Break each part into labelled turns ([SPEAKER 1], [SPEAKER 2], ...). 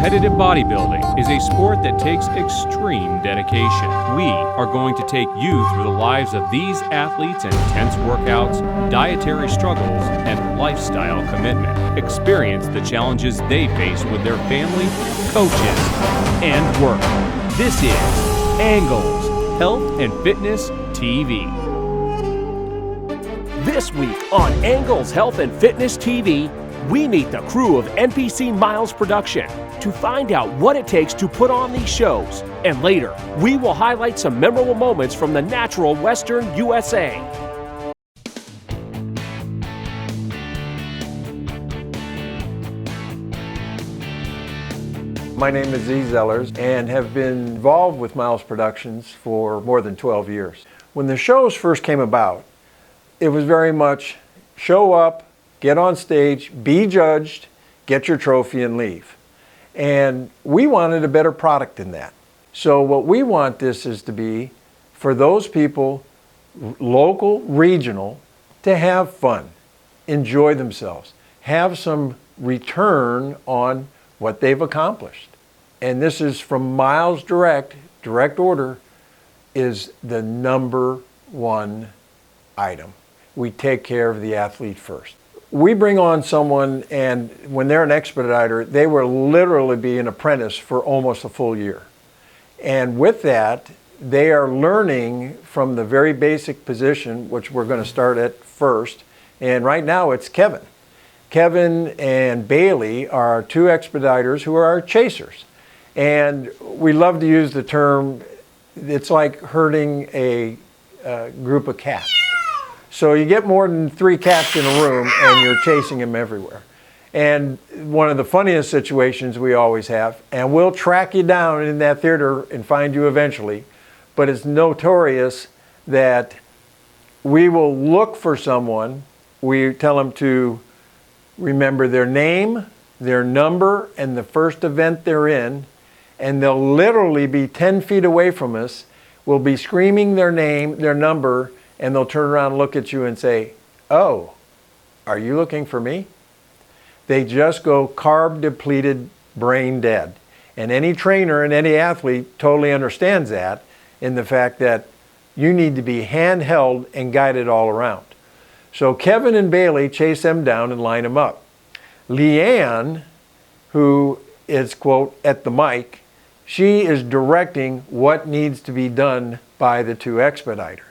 [SPEAKER 1] Competitive bodybuilding is a sport that takes extreme dedication. We are going to take you through the lives of these athletes, intense workouts, dietary struggles, and lifestyle commitment. Experience the challenges they face with their family, coaches, and work. This is Angles Health and Fitness TV.
[SPEAKER 2] This week on Angles Health and Fitness TV, we meet the crew of NPC Miles Production to find out what it takes to put on these shows. And later, we will highlight some memorable moments from the natural Western USA.
[SPEAKER 3] My name is Z Zellers and have been involved with Miles Productions for more than 12 years. When the shows first came about, it was very much show up, get on stage, be judged, get your trophy and leave. And we wanted a better product than that. So what we want this is to be for those people, local, regional, to have fun, enjoy themselves, have some return on what they've accomplished. And this is from Miles direct order is the number one item. We take care of the athlete first. We bring on someone, and when they're an expediter, they will literally be an apprentice for almost a full year. And with that, they are learning from the very basic position, which we're going to start at first. And right now it's Kevin. Kevin and Bailey are two expediters who are our chasers. And we love to use the term, it's like herding a group of cats. So you get more than 3 cats in a room and you're chasing them everywhere. And one of the funniest situations we always have, and we'll track you down in that theater and find you eventually, but it's notorious that we will look for someone, we tell them to remember their name, their number, and the first event they're in, and they'll literally be 10 feet away from us, we'll be screaming their name, their number, and they'll turn around and look at you and say, "Oh, are you looking for me?" They just go carb depleted, brain dead. And any trainer and any athlete totally understands that in the fact that you need to be handheld and guided all around. So Kevin and Bailey chase them down and line them up. Leanne, who is, quote, at the mic, she is directing what needs to be done by the two expediters.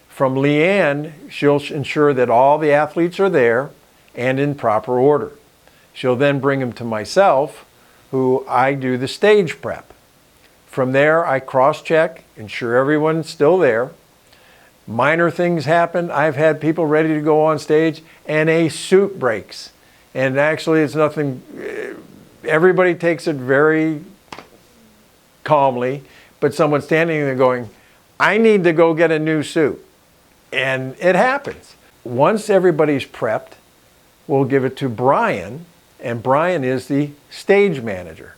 [SPEAKER 3] From Leanne, she'll ensure that all the athletes are there and in proper order. She'll then bring them to myself, who I do the stage prep. From there, I cross-check, ensure everyone's still there. Minor things happen. I've had people ready to go on stage and a suit breaks. And actually, it's nothing, everybody takes it very calmly, but someone's standing there going, "I need to go get a new suit." And it happens. Once everybody's prepped, we'll give it to Brian, and Brian is the stage manager.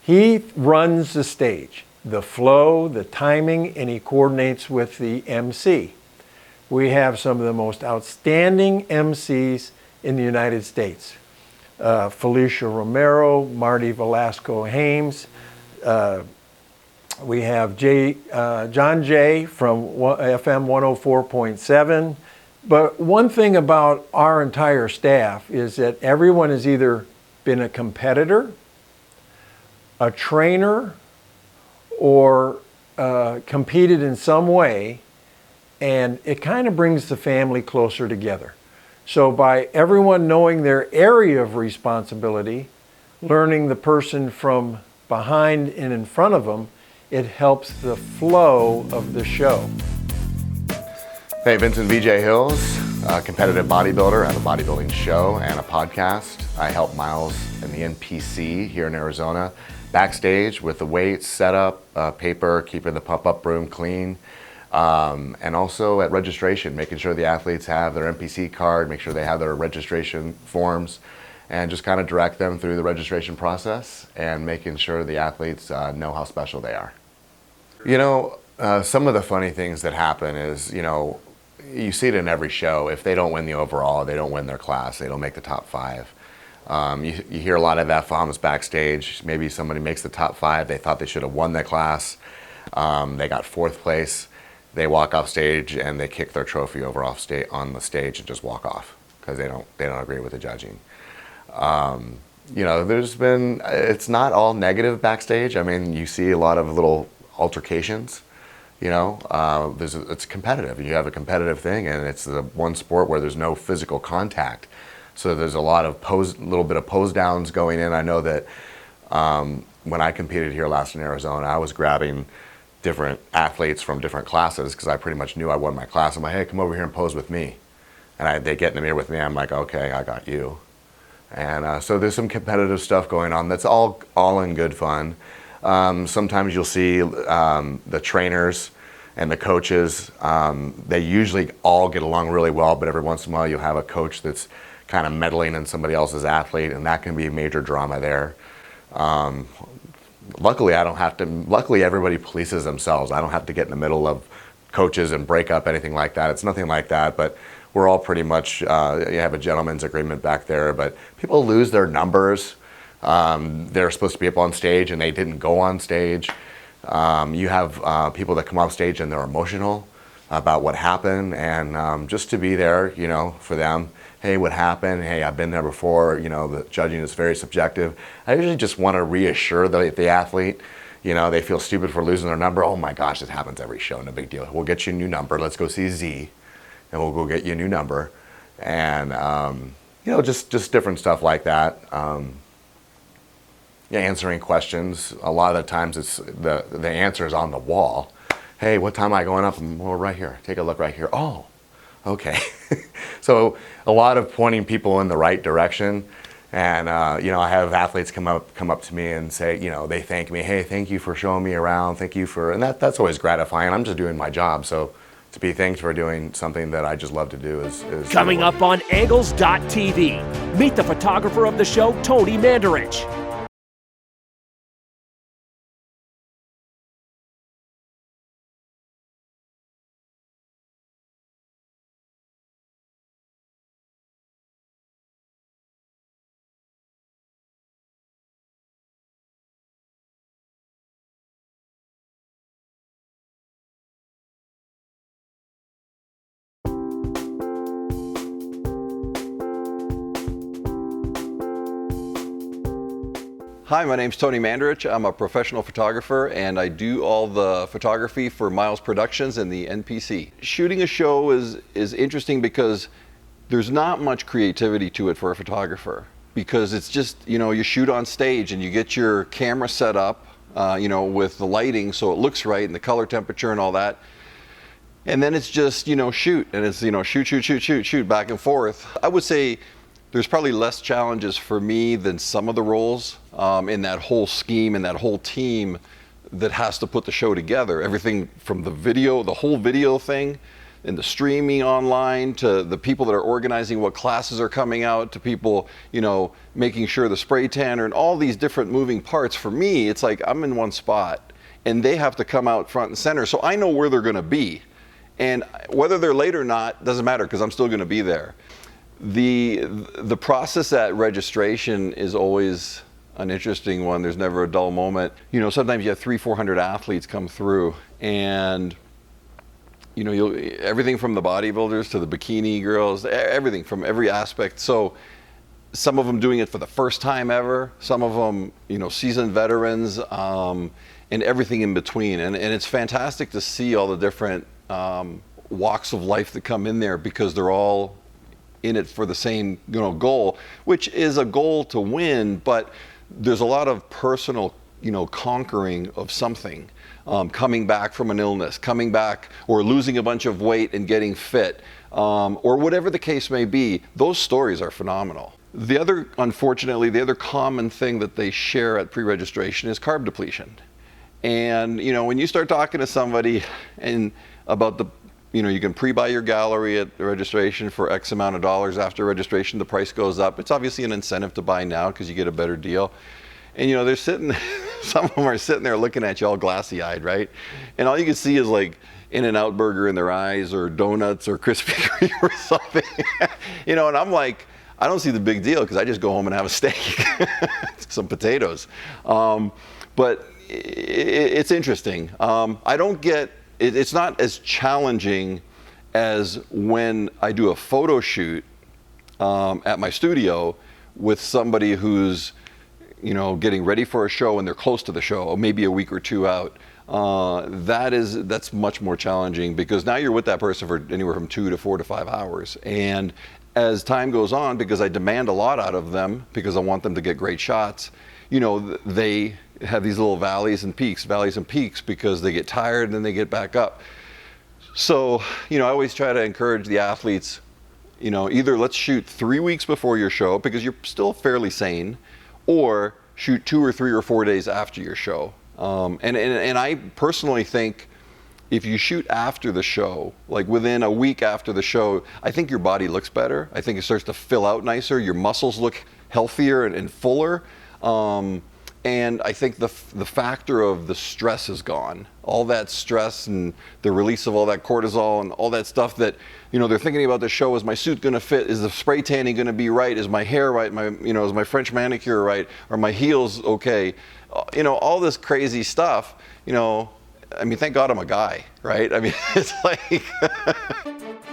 [SPEAKER 3] He runs the stage, the flow, the timing, and he coordinates with the MC. We have some of the most outstanding MCs in the United States. Felicia Romero, Marty Velasco-Hames, we have John Jay from FM 104.7. But one thing about our entire staff is that everyone has either been a competitor, a trainer, or competed in some way, and it kind of brings the family closer together. So by everyone knowing their area of responsibility, learning the person from behind and in front of them, it helps the flow of the show.
[SPEAKER 4] Hey, Vincent VJ Hills, a competitive bodybuilder. I have a bodybuilding show and a podcast. I help Miles in the NPC here in Arizona, backstage with the weights, setup, paper, keeping the pump-up room clean, and also at registration, making sure the athletes have their NPC card, make sure they have their registration forms, and just kind of direct them through the registration process and making sure the athletes know how special they are. You know, some of the funny things that happen is, you know, you see it in every show. If they don't win the overall, they don't win their class, they don't make the top 5. You hear a lot of F-bombs backstage. Maybe somebody makes the top 5. They thought they should have won their class. They got 4th place. They walk off stage and they kick their trophy over on the stage and just walk off because they don't agree with the judging. It's not all negative backstage. I mean, you see a lot of little altercations. It's competitive. You have a competitive thing, and it's the one sport where there's no physical contact. So there's a lot of little bit of pose downs going in. I know that when I competed here last in Arizona, I was grabbing different athletes from different classes because I pretty much knew I won my class. I'm like, hey, come over here and pose with me. And they get in the mirror with me. I'm like, okay, I got you. And so there's some competitive stuff going on. That's all in good fun. Sometimes you'll see the trainers and the coaches. They usually all get along really well, but every once in a while you'll have a coach that's kind of meddling in somebody else's athlete, and that can be major drama there. Luckily, luckily everybody polices themselves. I don't have to get in the middle of coaches and break up anything like that. It's nothing like that, but we're all pretty much, you have a gentleman's agreement back there, but people lose their numbers. They're supposed to be up on stage and they didn't go on stage. You have people that come off stage and they're emotional about what happened, and just to be there, for them. Hey, what happened? Hey, I've been there before. The judging is very subjective. I usually just want to reassure the athlete. They feel stupid for losing their number. Oh my gosh, it happens every show. No big deal. We'll get you a new number. Let's go see Z, and we'll go get you a new number. And just different stuff like that. Answering questions. A lot of the times it's the answer is on the wall. Hey, what time am I going up? Well, right here. Take a look right here. Oh, okay. So a lot of pointing people in the right direction. And I have athletes come up to me and say, they thank me. Hey, thank you for showing me around. Thank you for, and that's always gratifying. I'm just doing my job. So to be thanked for doing something that I just love to do is
[SPEAKER 2] coming up on Angles.tv. Meet the photographer of the show, Tony Mandarich.
[SPEAKER 5] Hi, my name's Tony Mandarich. I'm a professional photographer and I do all the photography for Miles Productions and the NPC. Shooting a show is interesting because there's not much creativity to it for a photographer, because it's just, you shoot on stage and you get your camera set up, with the lighting so it looks right and the color temperature and all that. And then it's just, shoot, and it's, shoot back and forth. I would say there's probably less challenges for me than some of the roles in that whole scheme and that whole team that has to put the show together. Everything from the video, the whole video thing, and the streaming online, to the people that are organizing what classes are coming out, to people, making sure the spray tanner and all these different moving parts. For me, it's like I'm in one spot and they have to come out front and center. So I know where they're gonna be. And whether they're late or not, doesn't matter, because I'm still gonna be there. The process at registration is always an interesting one. There's never a dull moment. Sometimes you have 300-400 athletes come through, and everything from the bodybuilders to the bikini girls, everything from every aspect. So some of them doing it for the first time ever, some of them, seasoned veterans, and everything in between. And it's fantastic to see all the different walks of life that come in there, because they're all in it for the same goal, which is a goal to win, but there's a lot of personal conquering of something, coming back from an illness, coming back or losing a bunch of weight and getting fit, or whatever the case may be. Those stories are phenomenal. Unfortunately, the other common thing that they share at pre-registration is carb depletion. And when you start talking to somebody and about you can pre-buy your gallery at registration for X amount of dollars. After registration, the price goes up. It's obviously an incentive to buy now because you get a better deal. And they're sitting, some of them are sitting there looking at you all glassy-eyed, right? And all you can see is like In-N-Out burger in their eyes, or donuts, or Krispy Kreme or something. And I'm like, I don't see the big deal because I just go home and have a steak, some potatoes. But it's interesting. I don't get, it's not as challenging as when I do a photo shoot at my studio with somebody who's, getting ready for a show and they're close to the show, or maybe a week or two out. That's much more challenging because now you're with that person for anywhere from 2 to 4 to 5 hours. And as time goes on, because I demand a lot out of them, because I want them to get great shots, they have these little valleys and peaks because they get tired and then they get back up. So, I always try to encourage the athletes, either let's shoot 3 weeks before your show because you're still fairly sane, or shoot 2 or 3 or 4 days after your show. And I personally think if you shoot after the show, like within a week after the show, I think your body looks better. I think it starts to fill out nicer. Your muscles look healthier and fuller. And I think the factor of the stress is gone. All that stress and the release of all that cortisol and all that stuff that, they're thinking about the show. Is my suit going to fit? Is the spray tanning going to be right? Is my hair right? Is my French manicure right? Are my heels okay? All this crazy stuff, thank God I'm a guy, right? It's like...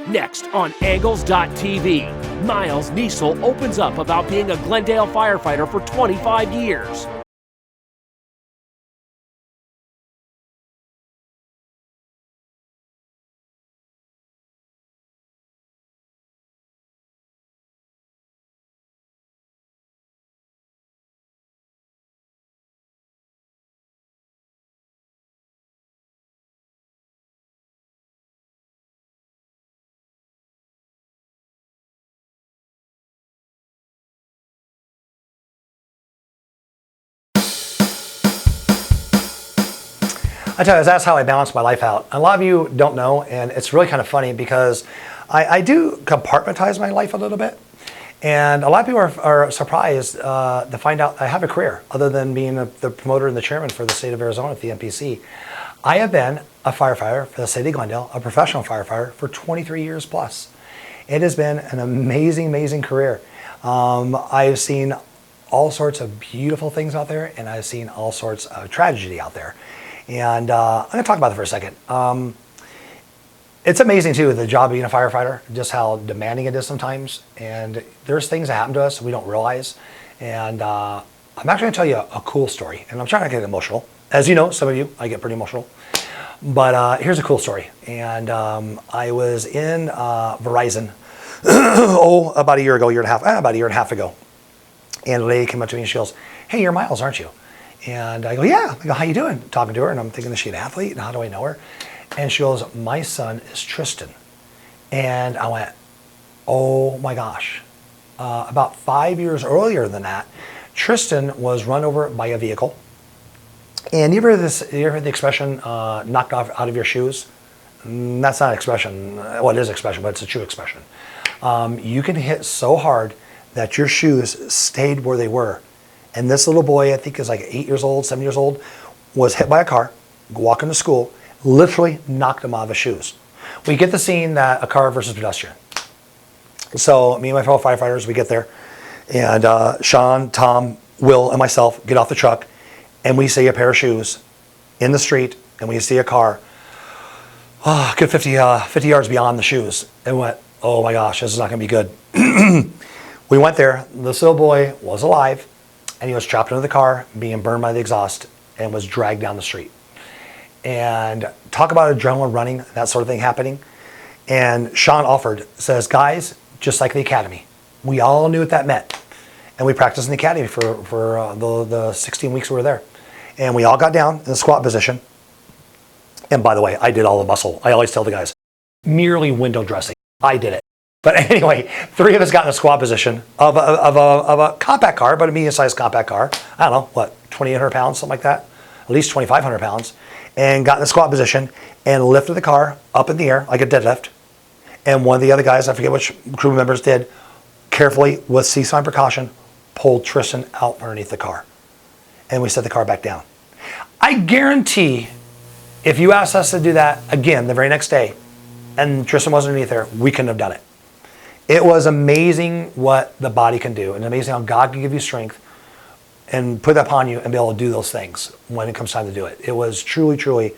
[SPEAKER 2] Next on Angles.tv, Miles Niesel opens up about being a Glendale firefighter for 25 years.
[SPEAKER 6] I tell you, that's how I balance my life out. A lot of you don't know, and it's really kind of funny because I do compartmentalize my life a little bit. And a lot of people are surprised to find out I have a career other than being the promoter and the chairman for the state of Arizona at the NPC. I have been a firefighter for the city of Glendale, a professional firefighter for 23 years plus. It has been an amazing, amazing career. I've seen all sorts of beautiful things out there, and I've seen all sorts of tragedy out there. And I'm going to talk about that for a second. It's amazing, too, the job of being a firefighter, just how demanding it is sometimes. And there's things that happen to us we don't realize. And I'm actually going to tell you a cool story. And I'm trying not to get emotional. As you know, some of you, I get pretty emotional. But here's a cool story. And I was in Verizon, about a year ago, about a year and a half ago. And a lady came up to me and she goes, "Hey, you're Miles, aren't you?" And I go, "Yeah." I go, "How you doing?" Talking to her, and I'm thinking, is she an athlete? And how do I know her? And she goes, "My son is Tristan." And I went, oh my gosh. About 5 years earlier than that, Tristan was run over by a vehicle. And you ever heard the expression, knocked off out of your shoes? That's not an expression. Well, it is an expression, but it's a true expression. You can hit so hard that your shoes stayed where they were. And this little boy, I think is like 8 years old, 7 years old, was hit by a car, walking to school, literally knocked him out of his shoes. We get the scene that a car versus pedestrian. So me and my fellow firefighters, we get there, and Sean, Tom, Will, and myself get off the truck, and we see a pair of shoes in the street, and we see a car, good 50 yards beyond the shoes. And we went, oh my gosh, this is not going to be good. We went there. This little boy was alive, and he was trapped into the car, being burned by the exhaust, and was dragged down the street. And talk about adrenaline running, that sort of thing happening. And Sean offered, says, guys, just like the academy, we all knew what that meant. And we practiced in the academy for the 16 weeks we were there. And we all got down in the squat position. And by the way, I did all the muscle. I always tell the guys, merely window dressing. I did it. But anyway, 3 of us got in a squat position of a compact car, but a medium-sized compact car. I don't know, what, 2,800 pounds, something like that? At least 2,500 pounds. And got in the squat position and lifted the car up in the air like a deadlift. And one of the other guys, I forget which crew members did, carefully, with ceasefire precaution, pulled Tristan out underneath the car. And we set the car back down. I guarantee if you asked us to do that again the very next day, and Tristan wasn't underneath there, we couldn't have done it. It was amazing what the body can do, and amazing how God can give you strength and put that upon you and be able to do those things when it comes time to do it. It was truly, truly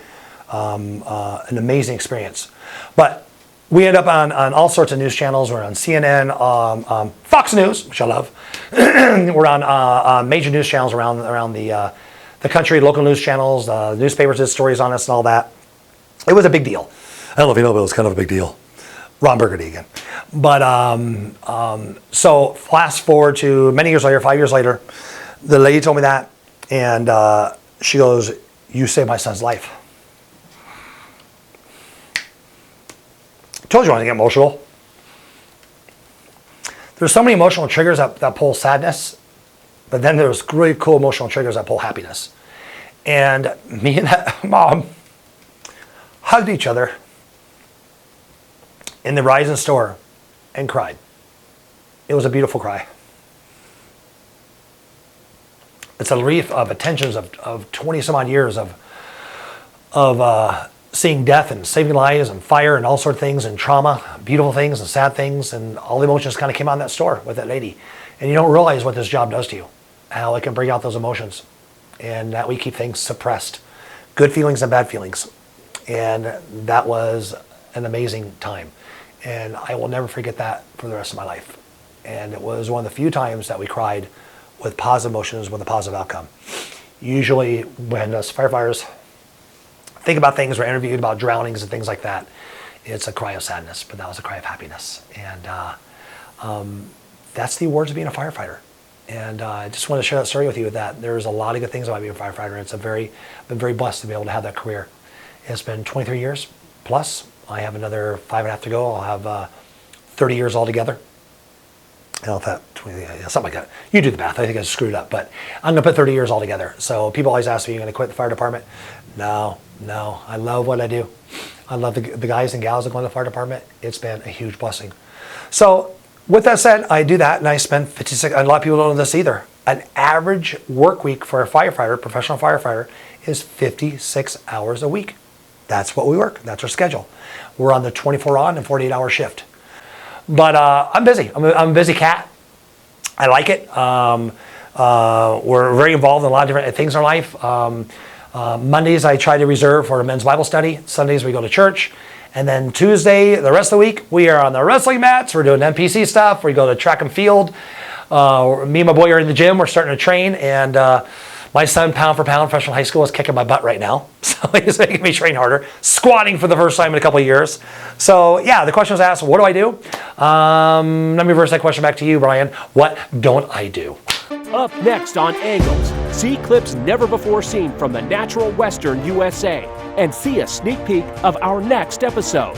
[SPEAKER 6] an amazing experience. But we end up on all sorts of news channels. We're on CNN, Fox News, which I love. We're on major news channels around the country, local news channels. The newspapers did stories on us and all that. It was a big deal. I don't know if you know, but it was kind of a big deal. Ron Burgundy again. But so fast forward to many years later, 5 years later, the lady told me that, and she goes, "You saved my son's life." I told you I was going to get emotional. There's so many emotional triggers that pull sadness, but then there's really cool emotional triggers that pull happiness. And me and that mom hugged each other in the Verizon store and cried. It was a beautiful cry. It's a relief of attentions of 20 some odd years of seeing death and saving lives and fire and all sorts of things and trauma, beautiful things and sad things, and all the emotions kind of came out in that store with that lady. And you don't realize what this job does to you, how it can bring out those emotions, and that we keep things suppressed, good feelings and bad feelings. And that was an amazing time. And I will never forget that for the rest of my life. And it was one of the few times that we cried with positive emotions with a positive outcome. Usually when us firefighters think about things, we're interviewed about drownings and things like that, it's a cry of sadness, but that was a cry of happiness. And that's the awards of being a firefighter. And I just want to share that story with you, that there's a lot of good things about being a firefighter. I've been very blessed to be able to have that career. It's been 23 years plus. I have another 5.5 to go. I'll have 30 years altogether. I don't know if that 20, something like that. You do the math. I think I screwed up, but I'm gonna put 30 years altogether. So people always ask me, "You're gonna quit the fire department?" No. I love what I do. I love the guys and gals that go in the fire department. It's been a huge blessing. So with that said, I do that, and I spend 56. A lot of people don't know this either. An average work week for a firefighter, professional firefighter, is 56 hours a week. That's what we work. That's our schedule. We're on the 24 on and 48-hour shift. But I'm busy. I'm a busy cat. I like it. We're very involved in a lot of different things in our life. Mondays I try to reserve for a men's Bible study. Sundays we go to church. And then Tuesday, the rest of the week, we are on the wrestling mats. We're doing NPC stuff. We go to track and field. Me and my boy are in the gym. We're starting to train. And my son, pound for pound, freshman high school, is kicking my butt right now. So he's making me train harder. Squatting for the first time in a couple of years. So yeah, the question was asked, what do I do? Let me reverse that question back to you, Brian. What don't I do?
[SPEAKER 2] Up next on Angles, see clips never before seen from the natural western USA and see a sneak peek of our next episode.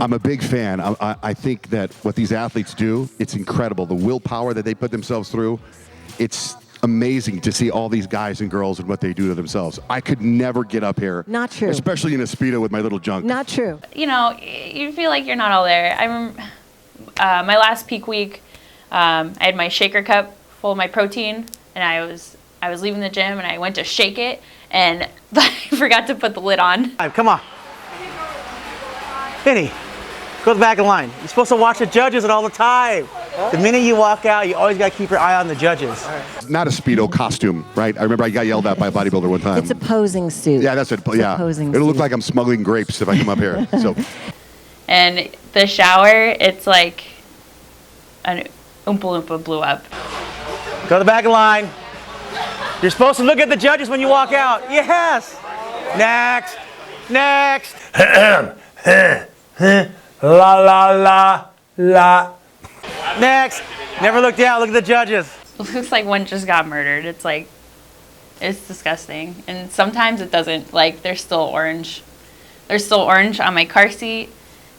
[SPEAKER 7] I'm a big fan. I think that what these athletes do, it's incredible. The willpower that they put themselves through, it's amazing to see all these guys and girls and what they do to themselves. I could never get up here.
[SPEAKER 8] Not true.
[SPEAKER 7] Especially in a Speedo with my little junk.
[SPEAKER 8] Not true.
[SPEAKER 9] You know, you feel like you're not all there. I remember my last peak week, I had my shaker cup full of my protein, and I was leaving the gym, and I went to shake it, and I forgot to put the lid on.
[SPEAKER 10] Come on. Vinny, go to the back of the line. You're supposed to watch the judges all the time. The minute you walk out, you always got to keep your eye on the judges.
[SPEAKER 7] Not a Speedo costume, right? I remember I got yelled at by a bodybuilder one time.
[SPEAKER 8] It's a posing suit.
[SPEAKER 7] Yeah, that's it. Yeah, it'll look like I'm smuggling grapes if I come up here. So.
[SPEAKER 9] And the shower, it's like an Oompa Loompa blew up.
[SPEAKER 10] Go to the back of the line. You're supposed to look at the judges when you walk out. Yes. Next. Next.
[SPEAKER 6] La la la la.
[SPEAKER 10] Next. Never look down. Look at the judges.
[SPEAKER 9] It looks like one just got murdered. It's like It's disgusting. And sometimes it doesn't, like, they're still orange. There's still orange on my car seat.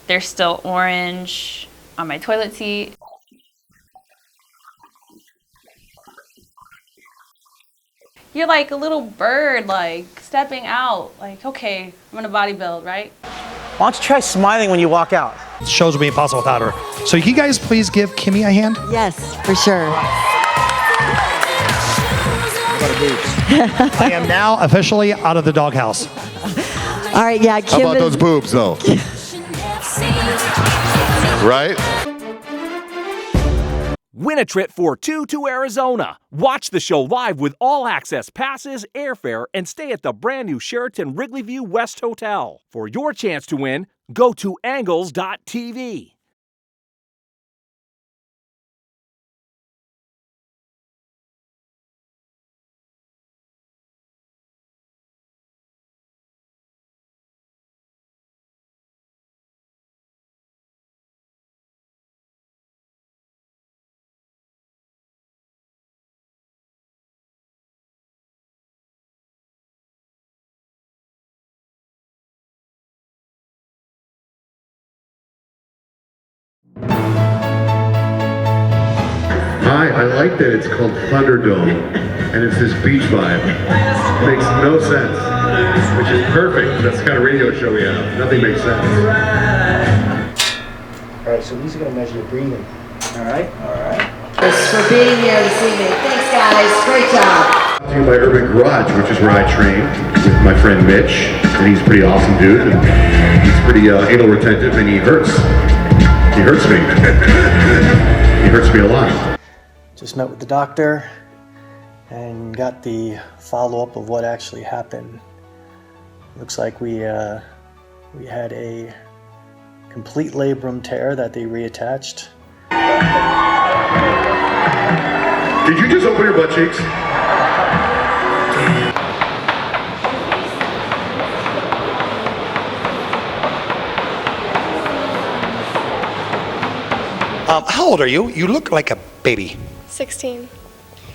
[SPEAKER 9] There's still orange on my toilet seat. You're like a little bird, like, stepping out. Like, okay, I'm gonna bodybuild, right?
[SPEAKER 10] Why don't you try smiling when you walk out?
[SPEAKER 6] Shows would be impossible without her. So can you guys please give Kimmy a hand?
[SPEAKER 8] Yes, for sure.
[SPEAKER 6] I am now officially out of the doghouse.
[SPEAKER 8] All right, yeah, Kim
[SPEAKER 7] How about those boobs, though? Right?
[SPEAKER 2] Win a trip for two to Arizona. Watch the show live with all access passes, airfare, and stay at the brand new Sheraton Wrigley View West Hotel. For your chance to win, go to angles.tv.
[SPEAKER 11] Hi, I like that it's called Thunderdome, and it's this beach vibe. It makes no sense, which is perfect. That's the kind of radio show we have. Nothing makes sense.
[SPEAKER 10] All right, so these are gonna measure your breathing. All right? All right.
[SPEAKER 8] Thanks for being here this evening. Thanks, guys. Great job.
[SPEAKER 11] Brought to you by Urban Garage, which is where I train with my friend Mitch, and he's a pretty awesome dude, and he's pretty anal retentive, and he hurts. He hurts me. He hurts me a lot.
[SPEAKER 10] Just met with the doctor and got the follow-up of what actually happened. Looks like we had a complete labrum tear that they reattached.
[SPEAKER 11] Did you just open your butt cheeks?
[SPEAKER 6] How old are you? You look like a baby.
[SPEAKER 12] 16.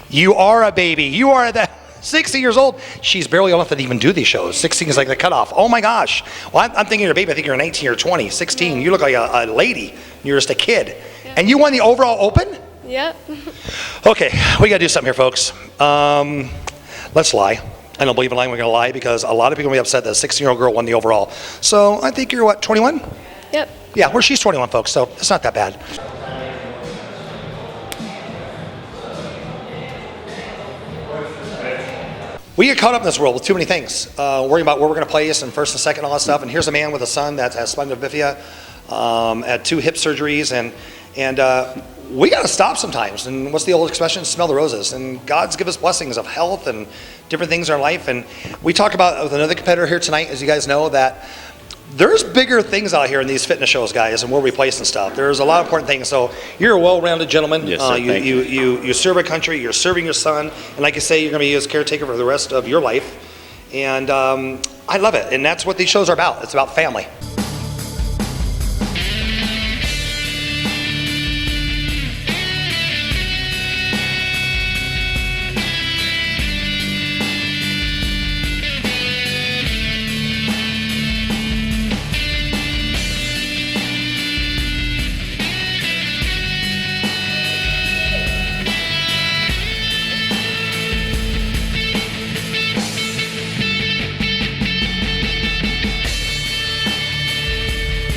[SPEAKER 6] You are a baby. You are 60 years old. She's barely old enough to even do these shows. 16 is like the cutoff. Oh my gosh. Well, I'm thinking you're a baby. I think you're 19 or 20. 16, you look like a lady. You're just a kid. And you won the overall open?
[SPEAKER 12] Yep.
[SPEAKER 6] Okay, we gotta do something here, folks. Let's lie. I don't believe in lying. We're gonna lie because a lot of people will be upset that a 16-year-old girl won the overall. So I think you're what, 21?
[SPEAKER 12] Yep.
[SPEAKER 6] Yeah, well, she's 21, folks, so it's not that bad. We get caught up in this world with too many things, worrying about where we're going to place and first and second, all that stuff. And here's a man with a son that has spina bifida, had 2 hip surgeries, and we got to stop sometimes. And what's the old expression? Smell the roses. And God's give us blessings of health and different things in our life. And we talk about with another competitor here tonight, as you guys know, that there's bigger things out here in these fitness shows, guys, and where we place and stuff. There's a lot of important things. So you're a well-rounded gentleman.
[SPEAKER 5] Yes, sir. Thank you.
[SPEAKER 6] You serve a country. You're serving your son, and like you say, you're going to be his caretaker for the rest of your life. And I love it. And that's what these shows are about. It's about family.